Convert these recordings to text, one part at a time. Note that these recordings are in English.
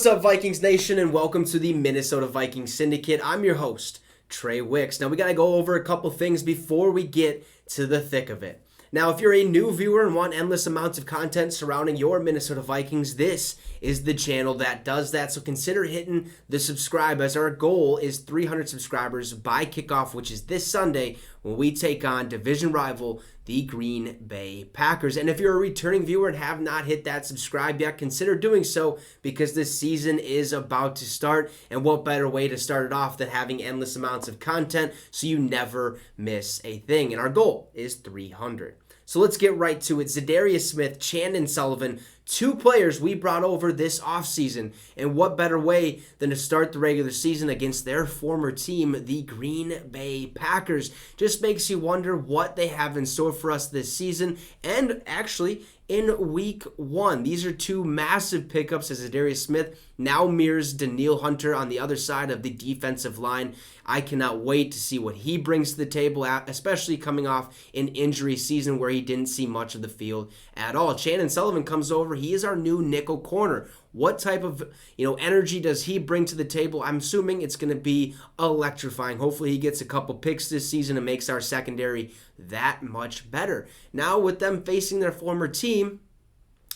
What's up, Vikings Nation, and welcome to the Minnesota Vikings Syndicate. I'm your host, Trey Wicks. Now, we got to go over a couple things before we get to the thick of it. Now, if you're a new viewer and want endless amounts of content surrounding your Minnesota Vikings, this is the channel that does that. So consider hitting the subscribe, as our goal is 300 subscribers by kickoff, which is this Sunday when we take on division rival, the Green Bay Packers. And if you're a returning viewer and have not hit that subscribe yet, consider doing so, because this season is about to start. And what better way to start it off than having endless amounts of content so you never miss a thing. And our goal is 300. So let's get right to it. Za'Darius Smith, Chandon Sullivan, two players we brought over this offseason. And what better way than to start the regular season against their former team, the Green Bay Packers. Just makes you wonder what they have in store for us this season, and actually in week one. These are two massive pickups, as Za'Darius Smith now mirrors Danielle Hunter on the other side of the defensive line. I cannot wait to see what he brings to the table, especially coming off an injury season where he didn't see much of the field at all. Chandon Sullivan comes over. He is our new nickel corner. What type of energy does he bring to the table? I'm assuming it's going to be electrifying. Hopefully he gets a couple picks this season and makes our secondary that much better. Now, with them facing their former team,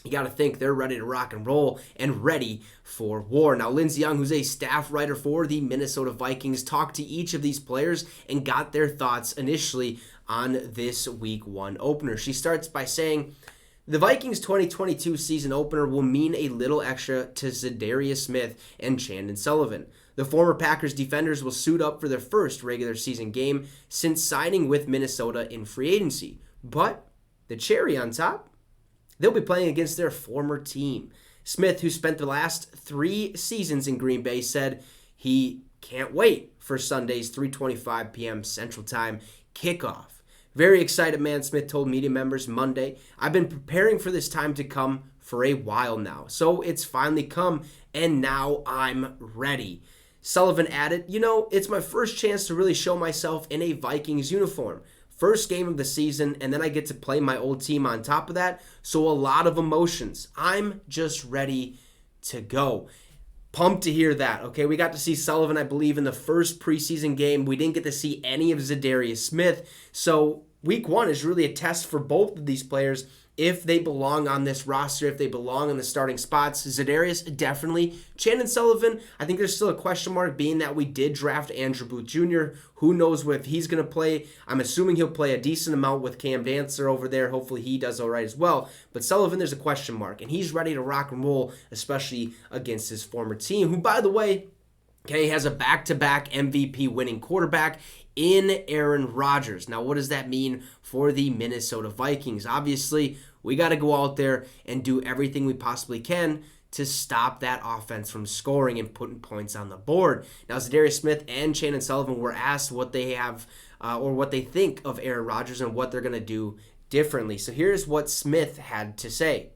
you got to think they're ready to rock and roll and ready for war. Now, Lindsey Young, who's a staff writer for the Minnesota Vikings, talked to each of these players and got their thoughts initially on this week one opener. She starts by saying, the Vikings 2022 season opener will mean a little extra to Za'Darius Smith and Chandon Sullivan. The former Packers defenders will suit up for their first regular season game since signing with Minnesota in free agency. But the cherry on top, they'll be playing against their former team. Smith, who spent the last 3 seasons in Green Bay, said he can't wait for Sunday's 3:25 p.m. Central Time kickoff. Very excited, man, Smith told media members Monday. I've been preparing for this time to come for a while now. So it's finally come, and now I'm ready. Sullivan added, it's my first chance to really show myself in a Vikings uniform. First game of the season, and then I get to play my old team on top of that. So a lot of emotions. I'm just ready to go. Pumped to hear that. Okay, we got to see Sullivan, I believe, in the first preseason game. We didn't get to see any of Za'Darius Smith. So week one is really a test for both of these players, if they belong on this roster, if they belong in the starting spots. Za'Darius, definitely. Chandon Sullivan, I think there's still a question mark, being that we did draft Andrew Booth Jr. Who knows if he's going to play. I'm assuming he'll play a decent amount with Cam Dancer over there. Hopefully he does all right as well. But Sullivan, there's a question mark, and he's ready to rock and roll, especially against his former team, who, by the way, has a back-to-back MVP winning quarterback in Aaron Rodgers. Now, what does that mean for the Minnesota Vikings? Obviously, we got to go out there and do everything we possibly can to stop that offense from scoring and putting points on the board. Now, Za'Darius Smith and Chandon Sullivan were asked what they have or what they think of Aaron Rodgers and what they're going to do differently. So here's what Smith had to say.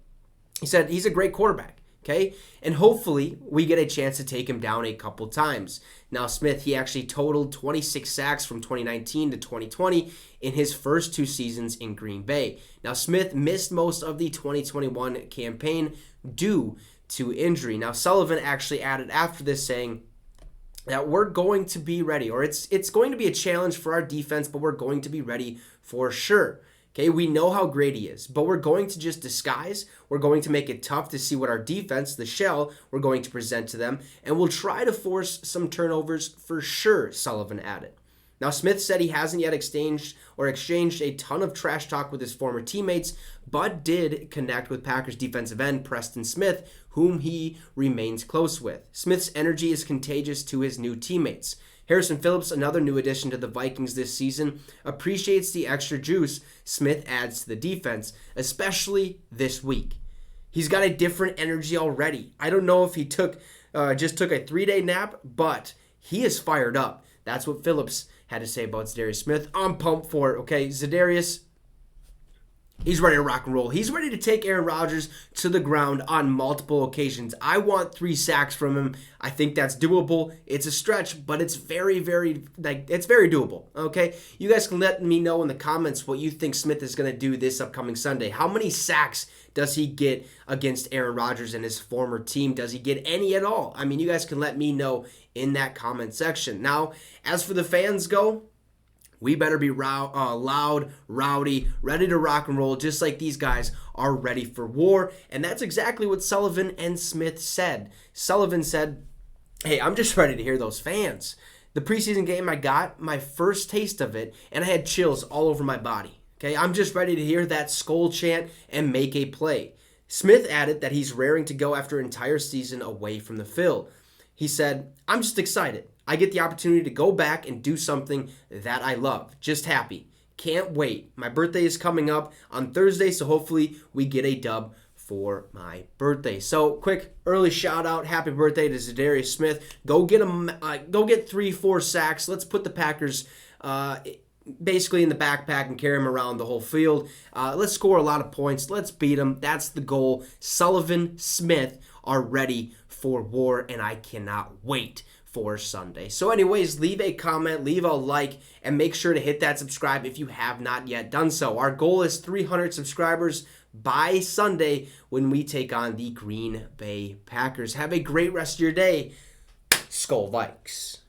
He said, he's a great quarterback. Okay, and hopefully we get a chance to take him down a couple times. Now, Smith, he actually totaled 26 sacks from 2019 to 2020 in his first 2 seasons in Green Bay. Now, Smith missed most of the 2021 campaign due to injury. Now, Sullivan actually added after this, saying that we're going to be ready, or it's going to be a challenge for our defense, but we're going to be ready for sure. Okay, we know how great he is, but we're going to just disguise. We're going to make it tough to see what our defense, the shell, we're going to present to them, and we'll try to force some turnovers for sure, Sullivan added. Now, Smith said he hasn't yet exchanged a ton of trash talk with his former teammates, but did connect with Packers defensive end Preston Smith, whom he remains close with. Smith's energy is contagious to his new teammates. Harrison Phillips, another new addition to the Vikings this season, appreciates the extra juice Smith adds to the defense, especially this week. He's got a different energy already. I don't know if he just took a 3-day nap, but he is fired up. That's what Phillips had to say about Za'Darius Smith. I'm pumped for it, okay? Za'Darius, He's ready to rock and roll. He's ready to take Aaron Rodgers to the ground on multiple occasions. I want 3 sacks from him. I think that's doable. It's a stretch, but it's very doable. Okay? You guys can let me know in the comments what you think Smith is going to do this upcoming Sunday. How many sacks does he get against Aaron Rodgers and his former team? Does he get any at all? I mean, you guys can let me know in that comment section. Now, as for the fans go, we better be loud, rowdy, ready to rock and roll, just like these guys are ready for war. And that's exactly what Sullivan and Smith said. Sullivan said, hey, I'm just ready to hear those fans. The preseason game, I got my first taste of it, and I had chills all over my body. Okay, I'm just ready to hear that Skol chant and make a play. Smith added that he's raring to go after an entire season away from the field. He said, I'm just excited. I get the opportunity to go back and do something that I love. Just happy. Can't wait. My birthday is coming up on Thursday, so hopefully we get a dub for my birthday. So, quick early shout out. Happy birthday to Za'Darius Smith. Go get 3-4 sacks. Let's put the Packers basically in the backpack and carry him around the whole field. Let's score a lot of points. Let's beat them. That's the goal. Sullivan, Smith are ready for war, and I cannot wait for Sunday. So anyways, leave a comment, leave a like, and make sure to hit that subscribe if you have not yet done so. Our goal is 300 subscribers by Sunday when we take on the Green Bay Packers. Have a great rest of your day. Skol Vikes.